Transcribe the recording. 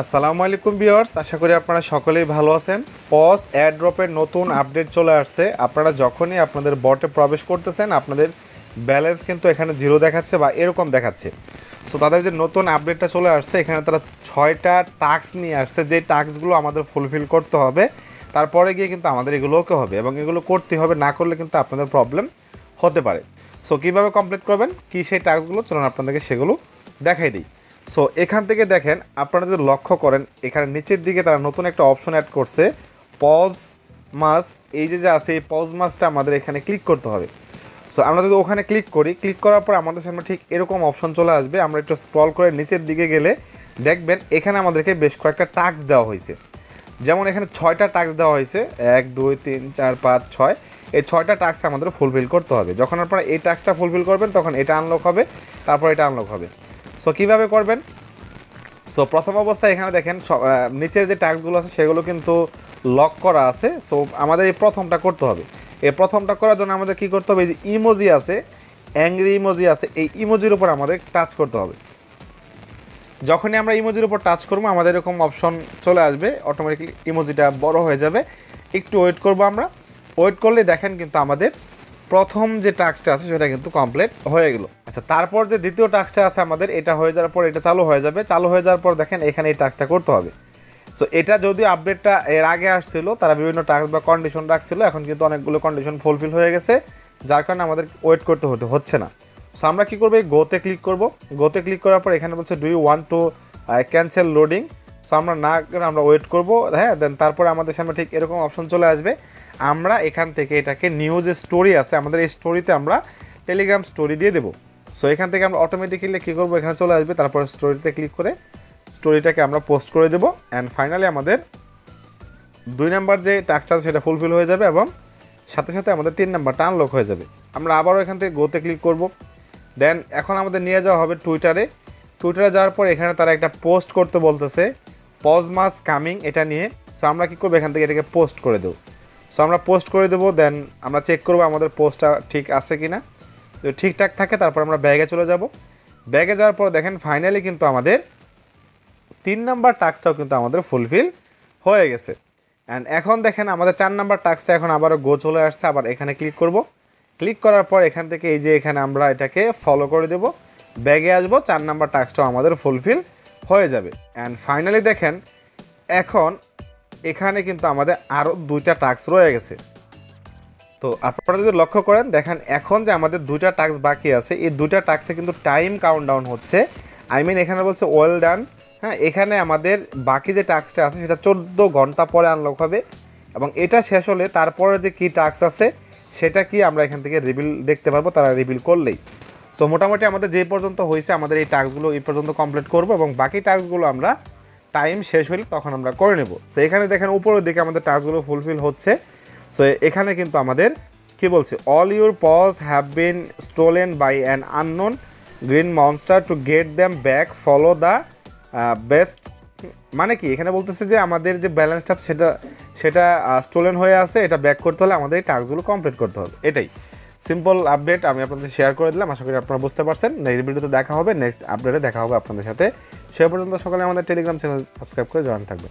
আসসালামু আলাইকুম ভিউয়ার্স, আশা করি আপনারা সকলেই ভালো আছেন। পজ এয়ারড্রপের নতুন আপডেট চলে আসছে। আপনারা যখনই আপনাদের বটে প্রবেশ করতেছেন আপনাদের ব্যালেন্স কিন্তু এখানে জিরো দেখাচ্ছে বা এরকম দেখাচ্ছে। সো তাদের যে নতুন আপডেটটা চলে আসছে এখানে তারা 6টা টাস্ক নিয়ে আসছে, যে টাস্কগুলো আমাদের ফুলফিল করতে হবে, তারপরে গিয়ে কিন্তু আমাদের এগুলো ওকে হবে এবং এগুলো করতে হবে, না করলে কিন্তু আপনাদের প্রবলেম হতে পারে। সো কীভাবে কমপ্লিট করবেন, কী সেই টাস্কগুলো, চলুন আপনাদেরকে সেগুলো দেখাই দিই। সো এখান থেকে দেখেন, আপনারা যদি লক্ষ্য করেন এখানে নিচের দিকে তারা নতুন একটা অপশন অ্যাড করছে, পজ মাস। এই যে আছে এই পজ মাসটা আমাদের এখানে ক্লিক করতে হবে। সো আমরা যদি ওখানে ক্লিক করি, ক্লিক করার পর আমাদের সামনে ঠিক এরকম অপশন চলে আসবে। আমরা একটু স্ক্রল করে নিচের দিকে গেলে দেখবেন এখানে আমাদেরকে বেশ কয়েকটা টাস্ক দেওয়া হয়েছে। যেমন এখানে 6টা টাস্ক দেওয়া হয়েছে, 1 2 3 4 5 6। এই 6টা টাস্ক আমাদের ফুলফিল করতে হবে। যখন আপনারা এই টাস্কটা ফুলফিল করবেন তখন এটা আনলক হবে, তারপর এটা আনলক হবে। সো কীভাবে করবেন? সো প্রথম অবস্থায় এখানে দেখেন নিচের যে টাস্কগুলো আছে সেগুলো কিন্তু লক করা আছে। সো আমাদের এই প্রথমটা করতে হবে। এই প্রথমটা করার জন্য আমাদের কী করতে হবে, এই যে ইমোজি আছে, অ্যাংরি ইমোজি আছে, এই ইমোজির উপর আমাদের টাচ করতে হবে। যখনই আমরা ইমোজির উপর টাচ করবো আমাদের এরকম অপশন চলে আসবে, অটোমেটিকলি ইমোজিটা বড় হয়ে যাবে। একটু ওয়েট করবো আমরা। ওয়েট করলে দেখেন কিন্তু আমাদের প্রথম যে টাস্কটা আছে সেটা কিন্তু কমপ্লিট হয়ে গেল। আচ্ছা, তারপর যে দ্বিতীয় টাস্কটা আছে আমাদের, এটা হয়ে যাওয়ার পর এটা চালু হয়ে যাবে। চালু হয়ে যাওয়ার পর দেখেন এখানে এই টাস্কটা করতে হবে। সো এটা যদিও আপডেটটা এর আগে আসছিল, তারা বিভিন্ন টাস্ক বা কন্ডিশন রাখছিল, এখন কিন্তু অনেকগুলো কন্ডিশন ফুলফিল হয়ে গেছে, যার কারণে আমাদের ওয়েট করতে হচ্ছে না। সো আমরা কী করবো, এই গোতে ক্লিক করব। গোতে ক্লিক করার পর এখানে বলছে do you want to cancel loading. So আমরা না করে আমরা ওয়েট করব, হ্যাঁ। দেন তারপরে আমাদের সামনে ঠিক এরকম অপশন চলে আসবে। আমরা এখান থেকে এটাকে নিউ যে স্টোরি আছে আমাদের, এই স্টোরিতে আমরা টেলিগ্রাম স্টোরি দিয়ে দেবো। সো এখান থেকে আমরা অটোমেটিক্যালি কী করবো, এখানে চলে আসবে, তারপর স্টোরিতে ক্লিক করে স্টোরিটাকে আমরা পোস্ট করে দেবো। অ্যান্ড ফাইনালি আমাদের 2 নাম্বার যে টাস্কটা আছে সেটা ফুলফিল হয়ে যাবে এবং সাথে সাথে আমাদের 3 নাম্বারটা আনলক হয়ে যাবে। আমরা আবারও এখান থেকে গোতে ক্লিক করব। দেন এখন আমাদের নিয়ে যাওয়া হবে টুইটারে। টুইটারে যাওয়ার পর এখানে তারা একটা পোস্ট করতে বলতেছে, পজ মাস কামিং, এটা নিয়ে। সো আমরা কী করবো, এখান থেকে এটাকে পোস্ট করে দেবো। সো আমরা পোস্ট করে দেবো। দেন আমরা চেক করবো আমাদের পোস্টটা ঠিক আছে কি না। যদি ঠিকঠাক থাকে তারপর আমরা ব্যাগে চলে যাব। ব্যাগে যাওয়ার পর দেখেন ফাইনালি কিন্তু আমাদের 3 নাম্বার টাস্কটাও কিন্তু আমাদের ফুলফিল হয়ে গেছে। অ্যান্ড এখন দেখেন আমাদের 4 নাম্বার টাস্কটা এখন আবারও গো চলে আসছে। আবার এখানে ক্লিক করব। ক্লিক করার পর এখান থেকে এই যে এখানে আমরা এটাকে ফলো করে দেব, ব্যাগে আসবো, 4 নাম্বার টাস্কটাও আমাদের ফুলফিল হয়ে যাবে। অ্যান্ড ফাইনালি দেখেন এখন এখানে কিন্তু আমাদের আরও 2টা টাস্ক রয়ে গেছে। তো আপনারা যদি লক্ষ্য করেন দেখেন এখন যে আমাদের 2টা টাস্ক বাকি আছে, এই 2টা টাস্কে কিন্তু টাইম কাউন্টডাউন হচ্ছে। এখানে বলছে ওয়েল ডান। হ্যাঁ, এখানে আমাদের বাকি যে টাস্কটা আছে সেটা 14 ঘন্টা পরে আনলক হবে এবং এটা শেষ হলে তারপরে যে কী টাস্ক আছে সেটা কি আমরা এখান থেকে রিভিল দেখতে পারবো, তারা রিভিল করলেই। সো মোটামুটি আমাদের যে পর্যন্ত হয়েছে আমাদের এই টাস্কগুলো এই পর্যন্ত কমপ্লিট করবো এবং বাকি টাস্কগুলো আমরা টাইম শেষ হলে তখন আমরা করে নেব। সো এখানে দেখেন উপরের দিকে আমাদের টাস্কগুলো ফুলফিল হচ্ছে। সো এখানে কিন্তু আমাদের কি বলছে, all your paws have been stolen by an unknown green monster to get them back, follow the best. মানে কি এখানে বলতেছে যে আমাদের যে ব্যালেন্সটা সেটা সেটা স্টোলেন হয়ে আছে, এটা ব্যাক করতে হলে আমাদের এই টাস্কগুলো কমপ্লিট করতে হবে। এটাই সিম্পল আপডেট আমি আপনাদের শেয়ার করে দিলাম। আশা করি আপনারা বুঝতে পারছেন। নেক্সট ভিডিওতে দেখা হবে, নেক্সট আপডেটে দেখা হবে আপনাদের সাথে। সে পর্যন্ত সকালে আমাদের টেলিগ্রাম চ্যানেল সাবস্ক্রাইব করে জয়েন থাকবে।